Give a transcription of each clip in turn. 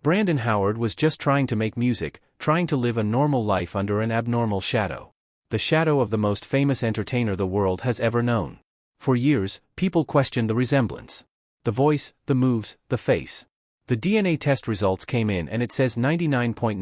Brandon Howard was just trying to make music, trying to live a normal life under an abnormal shadow. The shadow of the most famous entertainer the world has ever known. For years, people questioned the resemblance. The voice, the moves, the face. The DNA test results came in and it says 99.9%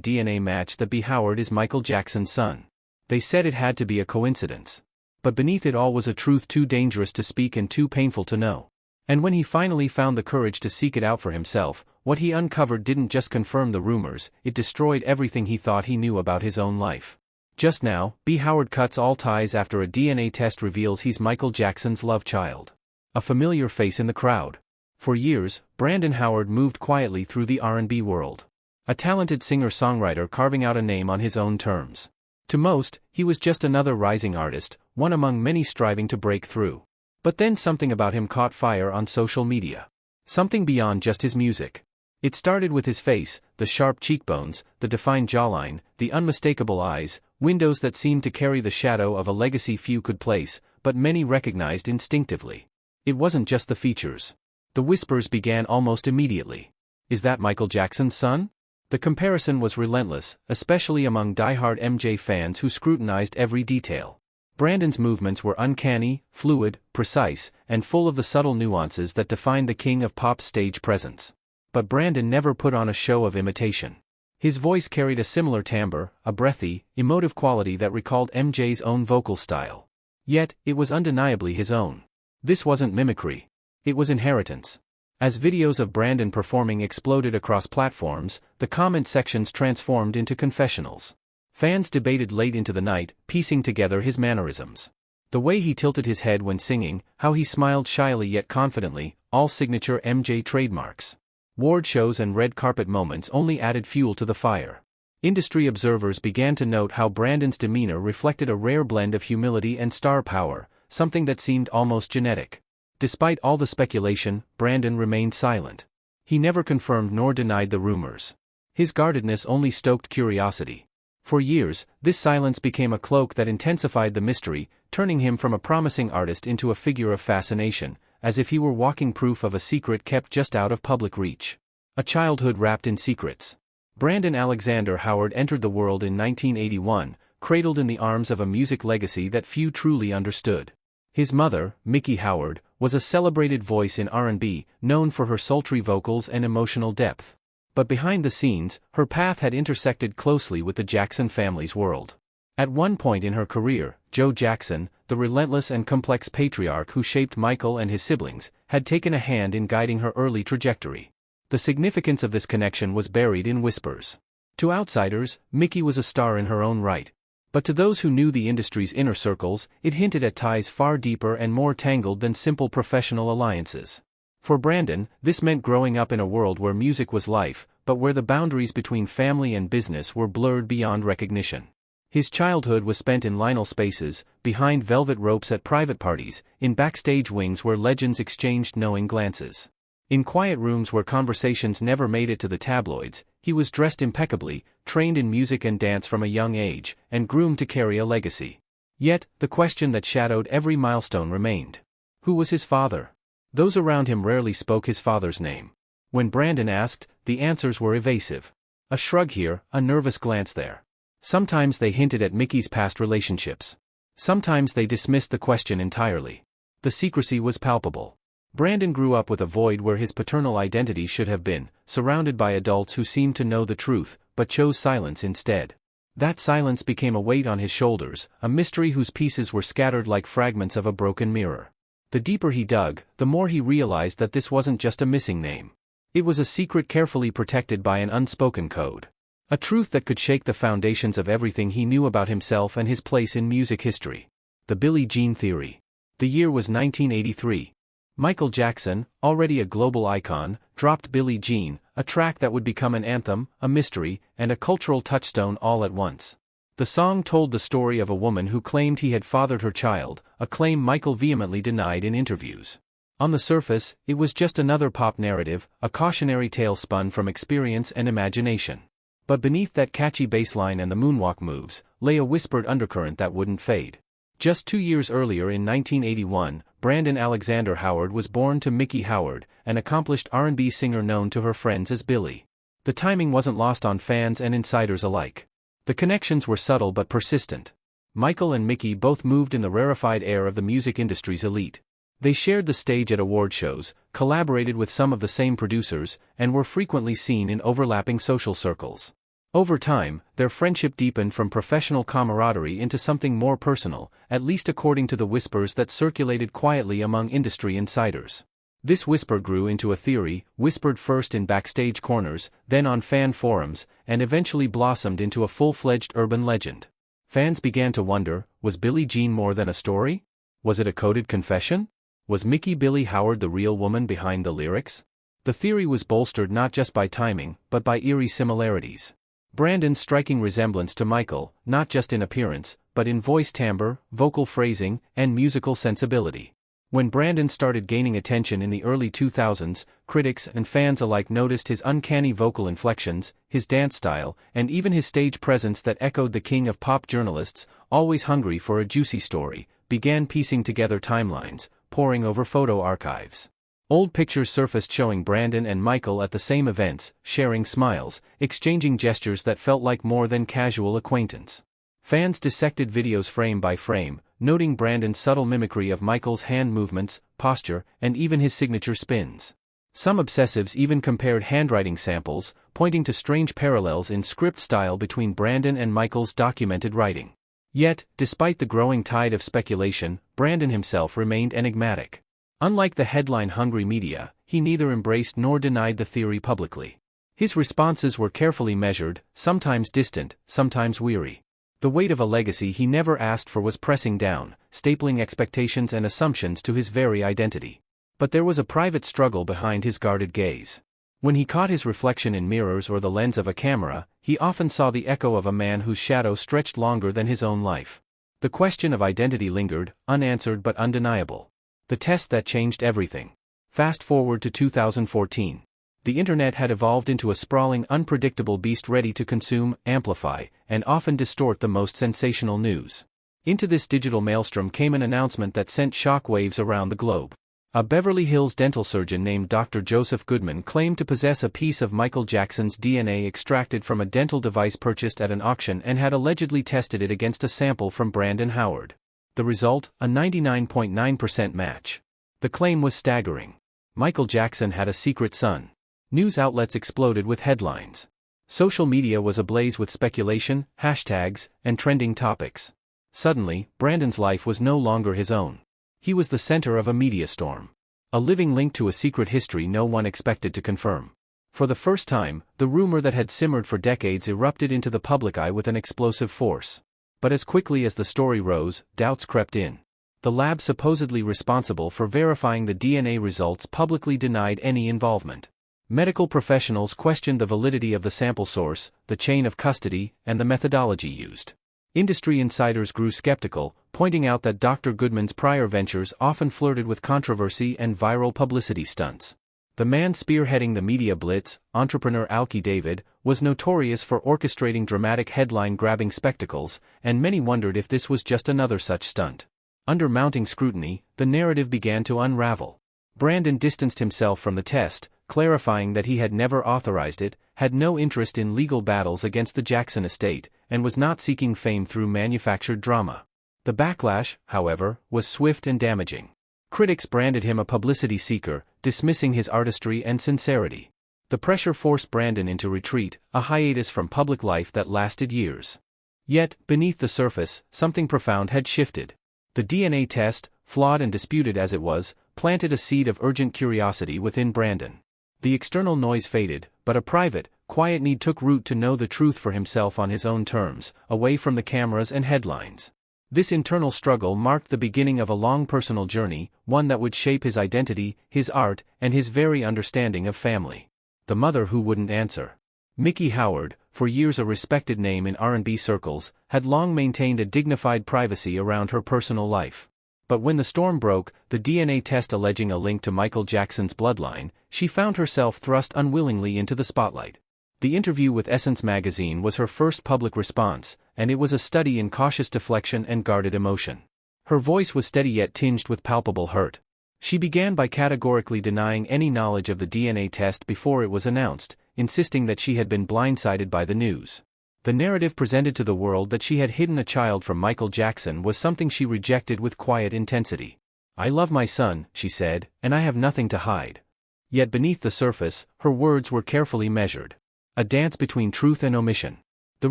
DNA match that B. Howard is Michael Jackson's son. They said it had to be a coincidence. But beneath it all was a truth too dangerous to speak and too painful to know. And when he finally found the courage to seek it out for himself, what he uncovered didn't just confirm the rumors, it destroyed everything he thought he knew about his own life. Just now, B. Howard cuts all ties after a DNA test reveals he's Michael Jackson's love child. A familiar face in the crowd. For years, Brandon Howard moved quietly through the R&B world. A talented singer-songwriter carving out a name on his own terms. To most, he was just another rising artist, one among many striving to break through. But then something about him caught fire on social media. Something beyond just his music. It started with his face, the sharp cheekbones, the defined jawline, the unmistakable eyes, windows that seemed to carry the shadow of a legacy few could place, but many recognized instinctively. It wasn't just the features. The whispers began almost immediately. Is that Michael Jackson's son? The comparison was relentless, especially among die-hard MJ fans who scrutinized every detail. Brandon's movements were uncanny, fluid, precise, and full of the subtle nuances that defined the king of pop's stage presence. But Brandon never put on a show of imitation. His voice carried a similar timbre, a breathy, emotive quality that recalled MJ's own vocal style. Yet, it was undeniably his own. This wasn't mimicry. It was inheritance. As videos of Brandon performing exploded across platforms, the comment sections transformed into confessionals. Fans debated late into the night, piecing together his mannerisms. The way he tilted his head when singing, how he smiled shyly yet confidently, all signature MJ trademarks. Award shows and red carpet moments only added fuel to the fire. Industry observers began to note how Brandon's demeanor reflected a rare blend of humility and star power, something that seemed almost genetic. Despite all the speculation, Brandon remained silent. He never confirmed nor denied the rumors. His guardedness only stoked curiosity. For years, this silence became a cloak that intensified the mystery, turning him from a promising artist into a figure of fascination, as if he were walking proof of a secret kept just out of public reach. A childhood wrapped in secrets. Brandon Alexander Howard entered the world in 1981, cradled in the arms of a music legacy that few truly understood. His mother, Mickey Howard, was a celebrated voice in R&B, known for her sultry vocals and emotional depth. But behind the scenes, her path had intersected closely with the Jackson family's world. At one point in her career, Joe Jackson, the relentless and complex patriarch who shaped Michael and his siblings, had taken a hand in guiding her early trajectory. The significance of this connection was buried in whispers. To outsiders, Mickey was a star in her own right. But to those who knew the industry's inner circles, it hinted at ties far deeper and more tangled than simple professional alliances. For Brandon, this meant growing up in a world where music was life, but where the boundaries between family and business were blurred beyond recognition. His childhood was spent in liminal spaces, behind velvet ropes at private parties, in backstage wings where legends exchanged knowing glances. In quiet rooms where conversations never made it to the tabloids, he was dressed impeccably, trained in music and dance from a young age, and groomed to carry a legacy. Yet, the question that shadowed every milestone remained. Who was his father? Those around him rarely spoke his father's name. When Brandon asked, the answers were evasive. A shrug here, a nervous glance there. Sometimes they hinted at Mickey's past relationships. Sometimes they dismissed the question entirely. The secrecy was palpable. Brandon grew up with a void where his paternal identity should have been, surrounded by adults who seemed to know the truth, but chose silence instead. That silence became a weight on his shoulders, a mystery whose pieces were scattered like fragments of a broken mirror. The deeper he dug, the more he realized that this wasn't just a missing name. It was a secret carefully protected by an unspoken code. A truth that could shake the foundations of everything he knew about himself and his place in music history. The Billie Jean theory. The year was 1983. Michael Jackson, already a global icon, dropped Billie Jean, a track that would become an anthem, a mystery, and a cultural touchstone all at once. The song told the story of a woman who claimed he had fathered her child, a claim Michael vehemently denied in interviews. On the surface, it was just another pop narrative, a cautionary tale spun from experience and imagination. But beneath that catchy bass line and the moonwalk moves, lay a whispered undercurrent that wouldn't fade. Just 2 years earlier in 1981, Brandon Alexander Howard was born to Mickey Howard, an accomplished R&B singer known to her friends as Billie. The timing wasn't lost on fans and insiders alike. The connections were subtle but persistent. Michael and Mickey both moved in the rarefied air of the music industry's elite. They shared the stage at award shows, collaborated with some of the same producers, and were frequently seen in overlapping social circles. Over time, their friendship deepened from professional camaraderie into something more personal, at least according to the whispers that circulated quietly among industry insiders. This whisper grew into a theory, whispered first in backstage corners, then on fan forums, and eventually blossomed into a full-fledged urban legend. Fans began to wonder, was Billie Jean more than a story? Was it a coded confession? Was Mickey Billie Howard the real woman behind the lyrics? The theory was bolstered not just by timing, but by eerie similarities. Brandon's striking resemblance to Michael, not just in appearance, but in voice timbre, vocal phrasing, and musical sensibility. When Brandon started gaining attention in the early 2000s, critics and fans alike noticed his uncanny vocal inflections, his dance style, and even his stage presence that echoed the king of pop journalists, always hungry for a juicy story, began piecing together timelines, poring over photo archives. Old pictures surfaced showing Brandon and Michael at the same events, sharing smiles, exchanging gestures that felt like more than casual acquaintance. Fans dissected videos frame by frame, noting Brandon's subtle mimicry of Michael's hand movements, posture, and even his signature spins. Some obsessives even compared handwriting samples, pointing to strange parallels in script style between Brandon and Michael's documented writing. Yet, despite the growing tide of speculation, Brandon himself remained enigmatic. Unlike the headline-hungry media, he neither embraced nor denied the theory publicly. His responses were carefully measured, sometimes distant, sometimes weary. The weight of a legacy he never asked for was pressing down, stapling expectations and assumptions to his very identity. But there was a private struggle behind his guarded gaze. When he caught his reflection in mirrors or the lens of a camera, he often saw the echo of a man whose shadow stretched longer than his own life. The question of identity lingered, unanswered but undeniable. The test that changed everything. Fast forward to 2014. The internet had evolved into a sprawling, unpredictable beast ready to consume, amplify, and often distort the most sensational news. Into this digital maelstrom came an announcement that sent shockwaves around the globe. A Beverly Hills dental surgeon named Dr. Joseph Goodman claimed to possess a piece of Michael Jackson's DNA extracted from a dental device purchased at an auction and had allegedly tested it against a sample from Brandon Howard. The result, a 99.9% match. The claim was staggering. Michael Jackson had a secret son. News outlets exploded with headlines. Social media was ablaze with speculation, hashtags, and trending topics. Suddenly, Brandon's life was no longer his own. He was the center of a media storm. A living link to a secret history no one expected to confirm. For the first time, the rumor that had simmered for decades erupted into the public eye with an explosive force. But as quickly as the story rose, doubts crept in. The lab supposedly responsible for verifying the DNA results publicly denied any involvement. Medical professionals questioned the validity of the sample source, the chain of custody, and the methodology used. Industry insiders grew skeptical, pointing out that Dr. Goodman's prior ventures often flirted with controversy and viral publicity stunts. The man spearheading the media blitz, entrepreneur Alki David, was notorious for orchestrating dramatic headline-grabbing spectacles, and many wondered if this was just another such stunt. Under mounting scrutiny, the narrative began to unravel. Brandon distanced himself from the test, clarifying that he had never authorized it, had no interest in legal battles against the Jackson estate, and was not seeking fame through manufactured drama. The backlash, however, was swift and damaging. Critics branded him a publicity seeker, dismissing his artistry and sincerity. The pressure forced Brandon into retreat, a hiatus from public life that lasted years. Yet, beneath the surface, something profound had shifted. The DNA test, flawed and disputed as it was, planted a seed of urgent curiosity within Brandon. The external noise faded, but a private, quiet need took root to know the truth for himself on his own terms, away from the cameras and headlines. This internal struggle marked the beginning of a long personal journey, one that would shape his identity, his art, and his very understanding of family. The mother who wouldn't answer. Mickey Howard, for years a respected name in R&B circles, had long maintained a dignified privacy around her personal life. But when the storm broke, the DNA test alleging a link to Michael Jackson's bloodline, she found herself thrust unwillingly into the spotlight. The interview with Essence magazine was her first public response, and it was a study in cautious deflection and guarded emotion. Her voice was steady yet tinged with palpable hurt. She began by categorically denying any knowledge of the DNA test before it was announced, insisting that she had been blindsided by the news. The narrative presented to the world that she had hidden a child from Michael Jackson was something she rejected with quiet intensity. "I love my son," she said, "and I have nothing to hide." Yet beneath the surface, her words were carefully measured. A dance between truth and omission. The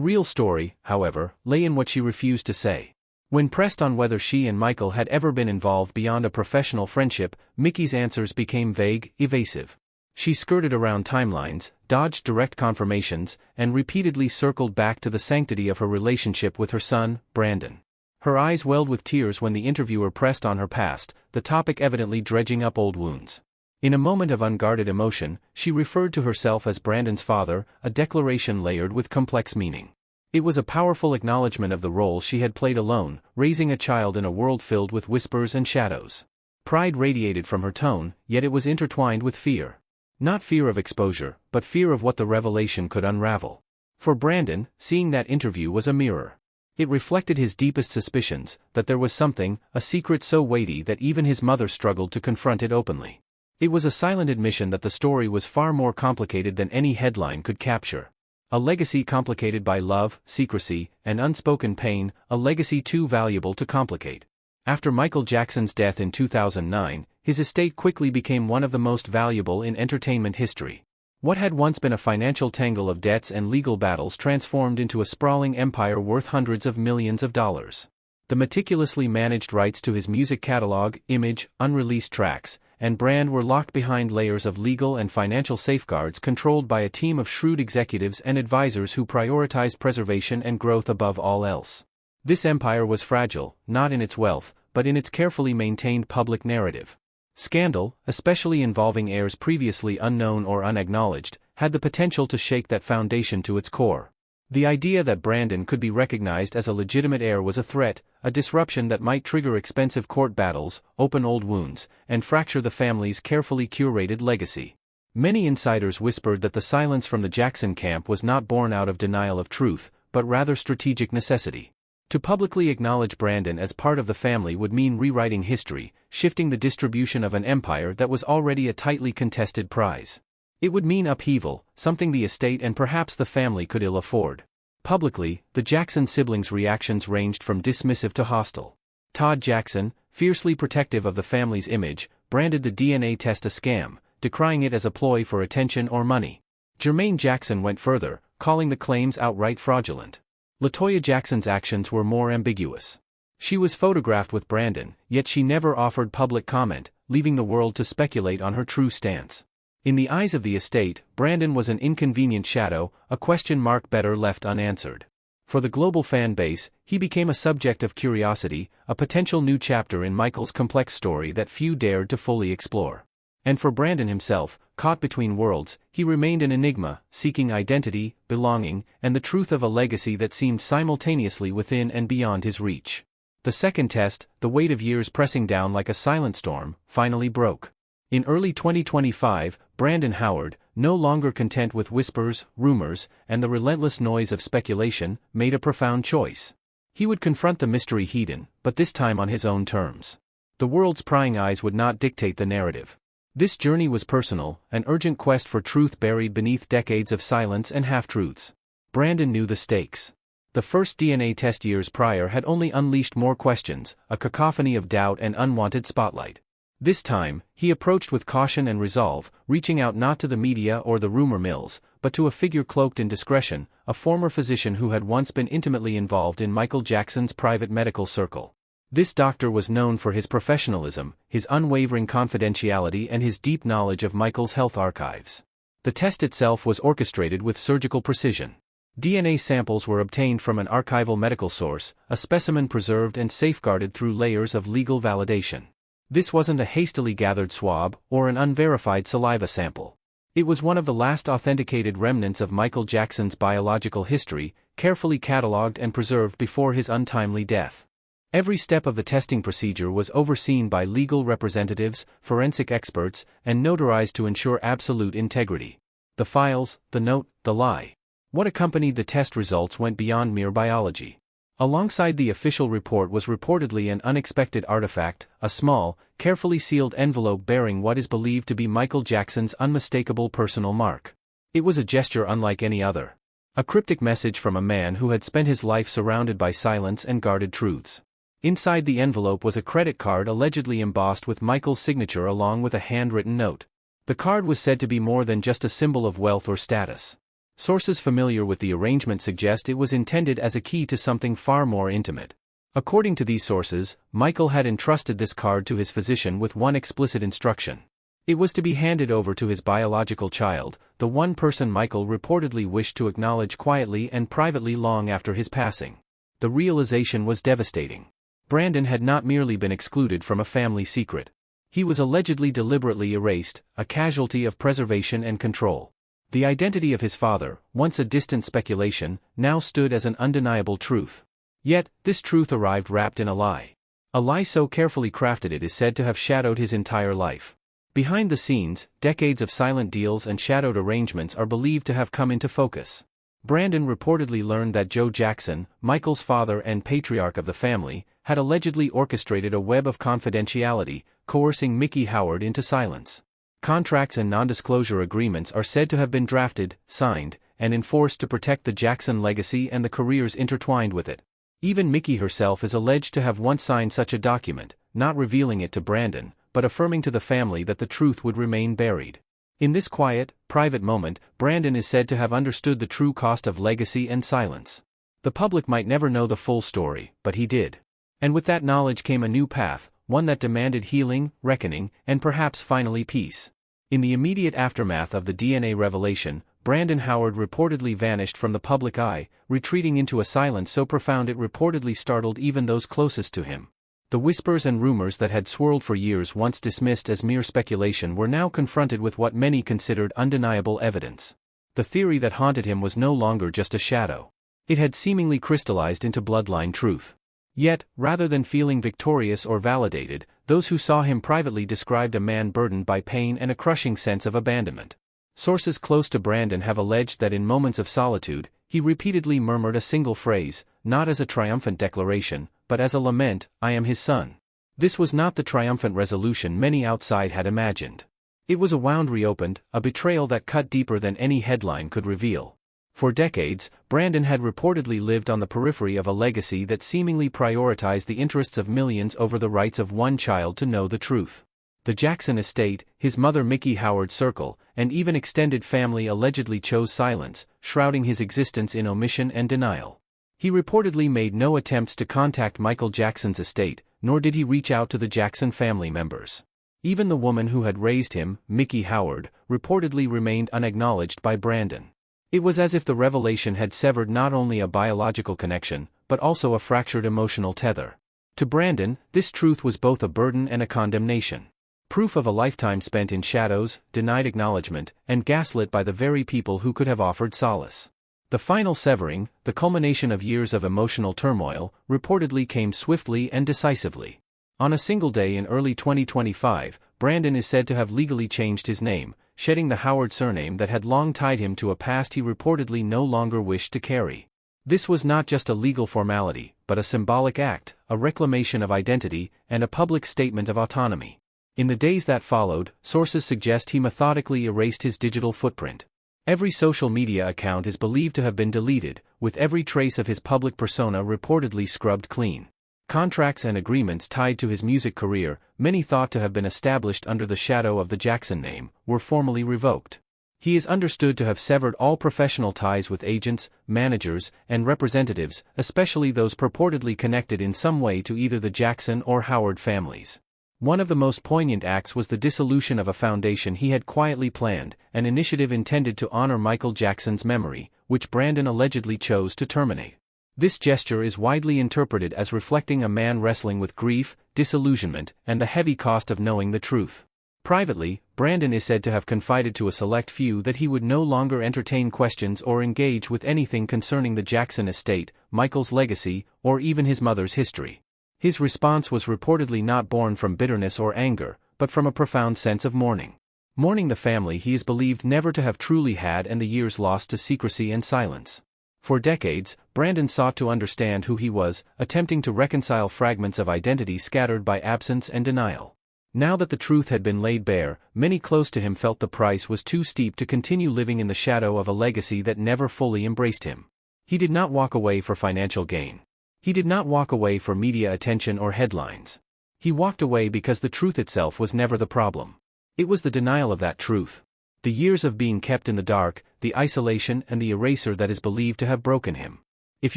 real story, however, lay in what she refused to say. When pressed on whether she and Michael had ever been involved beyond a professional friendship, Mickey's answers became vague, evasive. She skirted around timelines, dodged direct confirmations, and repeatedly circled back to the sanctity of her relationship with her son, Brandon. Her eyes welled with tears when the interviewer pressed on her past, the topic evidently dredging up old wounds. In a moment of unguarded emotion, she referred to herself as Brandon's father, a declaration layered with complex meaning. It was a powerful acknowledgement of the role she had played alone, raising a child in a world filled with whispers and shadows. Pride radiated from her tone, yet it was intertwined with fear. Not fear of exposure, but fear of what the revelation could unravel. For Brandon, seeing that interview was a mirror. It reflected his deepest suspicions, that there was something, a secret so weighty that even his mother struggled to confront it openly. It was a silent admission that the story was far more complicated than any headline could capture. A legacy complicated by love, secrecy, and unspoken pain, a legacy too valuable to complicate. After Michael Jackson's death in 2009, his estate quickly became one of the most valuable in entertainment history. What had once been a financial tangle of debts and legal battles transformed into a sprawling empire worth hundreds of millions of dollars. The meticulously managed rights to his music catalog, image, unreleased tracks, and brand were locked behind layers of legal and financial safeguards controlled by a team of shrewd executives and advisors who prioritized preservation and growth above all else. This empire was fragile, not in its wealth, but in its carefully maintained public narrative. Scandal, especially involving heirs previously unknown or unacknowledged, had the potential to shake that foundation to its core. The idea that Brandon could be recognized as a legitimate heir was a threat, a disruption that might trigger expensive court battles, open old wounds, and fracture the family's carefully curated legacy. Many insiders whispered that the silence from the Jackson camp was not born out of denial of truth, but rather strategic necessity. To publicly acknowledge Brandon as part of the family would mean rewriting history, shifting the distribution of an empire that was already a tightly contested prize. It would mean upheaval, something the estate and perhaps the family could ill afford. Publicly, the Jackson siblings' reactions ranged from dismissive to hostile. Todd Jackson, fiercely protective of the family's image, branded the DNA test a scam, decrying it as a ploy for attention or money. Jermaine Jackson went further, calling the claims outright fraudulent. LaToya Jackson's actions were more ambiguous. She was photographed with Brandon, yet she never offered public comment, leaving the world to speculate on her true stance. In the eyes of the estate, Brandon was an inconvenient shadow, a question mark better left unanswered. For the global fan base, he became a subject of curiosity, a potential new chapter in Michael's complex story that few dared to fully explore. And for Brandon himself, caught between worlds, he remained an enigma, seeking identity, belonging, and the truth of a legacy that seemed simultaneously within and beyond his reach. The second test, the weight of years pressing down like a silent storm, finally broke. In early 2025, Brandon Howard, no longer content with whispers, rumors, and the relentless noise of speculation, made a profound choice. He would confront the mystery hidden, but this time on his own terms. The world's prying eyes would not dictate the narrative. This journey was personal, an urgent quest for truth buried beneath decades of silence and half-truths. Brandon knew the stakes. The first DNA test years prior had only unleashed more questions, a cacophony of doubt and unwanted spotlight. This time, he approached with caution and resolve, reaching out not to the media or the rumor mills, but to a figure cloaked in discretion, a former physician who had once been intimately involved in Michael Jackson's private medical circle. This doctor was known for his professionalism, his unwavering confidentiality and his deep knowledge of Michael's health archives. The test itself was orchestrated with surgical precision. DNA samples were obtained from an archival medical source, a specimen preserved and safeguarded through layers of legal validation. This wasn't a hastily gathered swab, or an unverified saliva sample. It was one of the last authenticated remnants of Michael Jackson's biological history, carefully catalogued and preserved before his untimely death. Every step of the testing procedure was overseen by legal representatives, forensic experts, and notarized to ensure absolute integrity. The files, the note, the lie. What accompanied the test results went beyond mere biology. Alongside the official report was reportedly an unexpected artifact, a small, carefully sealed envelope bearing what is believed to be Michael Jackson's unmistakable personal mark. It was a gesture unlike any other. A cryptic message from a man who had spent his life surrounded by silence and guarded truths. Inside the envelope was a credit card allegedly embossed with Michael's signature along with a handwritten note. The card was said to be more than just a symbol of wealth or status. Sources familiar with the arrangement suggest it was intended as a key to something far more intimate. According to these sources, Michael had entrusted this card to his physician with one explicit instruction. It was to be handed over to his biological child, the one person Michael reportedly wished to acknowledge quietly and privately long after his passing. The realization was devastating. Brandon had not merely been excluded from a family secret. He was allegedly deliberately erased, a casualty of preservation and control. The identity of his father, once a distant speculation, now stood as an undeniable truth. Yet, this truth arrived wrapped in a lie. A lie so carefully crafted it is said to have shadowed his entire life. Behind the scenes, decades of silent deals and shadowed arrangements are believed to have come into focus. Brandon reportedly learned that Joe Jackson, Michael's father and patriarch of the family, had allegedly orchestrated a web of confidentiality, coercing Mickey Howard into silence. Contracts and non-disclosure agreements are said to have been drafted, signed, and enforced to protect the Jackson legacy and the careers intertwined with it. Even Mickey herself is alleged to have once signed such a document, not revealing it to Brandon, but affirming to the family that the truth would remain buried. In this quiet, private moment, Brandon is said to have understood the true cost of legacy and silence. The public might never know the full story, but he did. And with that knowledge came a new path, one that demanded healing, reckoning, and perhaps finally peace. In the immediate aftermath of the DNA revelation, Brandon Howard reportedly vanished from the public eye, retreating into a silence so profound it reportedly startled even those closest to him. The whispers and rumors that had swirled for years, once dismissed as mere speculation, were now confronted with what many considered undeniable evidence. The theory that haunted him was no longer just a shadow. It had seemingly crystallized into bloodline truth. Yet, rather than feeling victorious or validated, those who saw him privately described a man burdened by pain and a crushing sense of abandonment. Sources close to Brandon have alleged that in moments of solitude, he repeatedly murmured a single phrase, not as a triumphant declaration, but as a lament, "I am his son." This was not the triumphant resolution many outside had imagined. It was a wound reopened, a betrayal that cut deeper than any headline could reveal. For decades, Brandon had reportedly lived on the periphery of a legacy that seemingly prioritized the interests of millions over the rights of one child to know the truth. The Jackson estate, his mother Mickey Howard's circle, and even extended family allegedly chose silence, shrouding his existence in omission and denial. He reportedly made no attempts to contact Michael Jackson's estate, nor did he reach out to the Jackson family members. Even the woman who had raised him, Mickey Howard, reportedly remained unacknowledged by Brandon. It was as if the revelation had severed not only a biological connection, but also a fractured emotional tether. To Brandon, this truth was both a burden and a condemnation. Proof of a lifetime spent in shadows, denied acknowledgement, and gaslit by the very people who could have offered solace. The final severing, the culmination of years of emotional turmoil, reportedly came swiftly and decisively. On a single day in early 2025, Brandon is said to have legally changed his name, shedding the Howard surname that had long tied him to a past he reportedly no longer wished to carry. This was not just a legal formality, but a symbolic act, a reclamation of identity, and a public statement of autonomy. In the days that followed, sources suggest he methodically erased his digital footprint. Every social media account is believed to have been deleted, with every trace of his public persona reportedly scrubbed clean. Contracts and agreements tied to his music career, many thought to have been established under the shadow of the Jackson name, were formally revoked. He is understood to have severed all professional ties with agents, managers, and representatives, especially those purportedly connected in some way to either the Jackson or Howard families. One of the most poignant acts was the dissolution of a foundation he had quietly planned, an initiative intended to honor Michael Jackson's memory, which Brandon allegedly chose to terminate. This gesture is widely interpreted as reflecting a man wrestling with grief, disillusionment, and the heavy cost of knowing the truth. Privately, Brandon is said to have confided to a select few that he would no longer entertain questions or engage with anything concerning the Jackson estate, Michael's legacy, or even his mother's history. His response was reportedly not born from bitterness or anger, but from a profound sense of mourning. Mourning the family he is believed never to have truly had and the years lost to secrecy and silence. For decades, Brandon sought to understand who he was, attempting to reconcile fragments of identity scattered by absence and denial. Now that the truth had been laid bare, many close to him felt the price was too steep to continue living in the shadow of a legacy that never fully embraced him. He did not walk away for financial gain. He did not walk away for media attention or headlines. He walked away because the truth itself was never the problem. It was the denial of that truth. The years of being kept in the dark, the isolation and the eraser that is believed to have broken him. If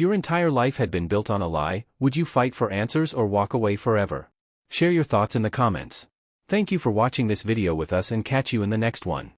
your entire life had been built on a lie, would you fight for answers or walk away forever? Share your thoughts in the comments. Thank you for watching this video with us and catch you in the next one.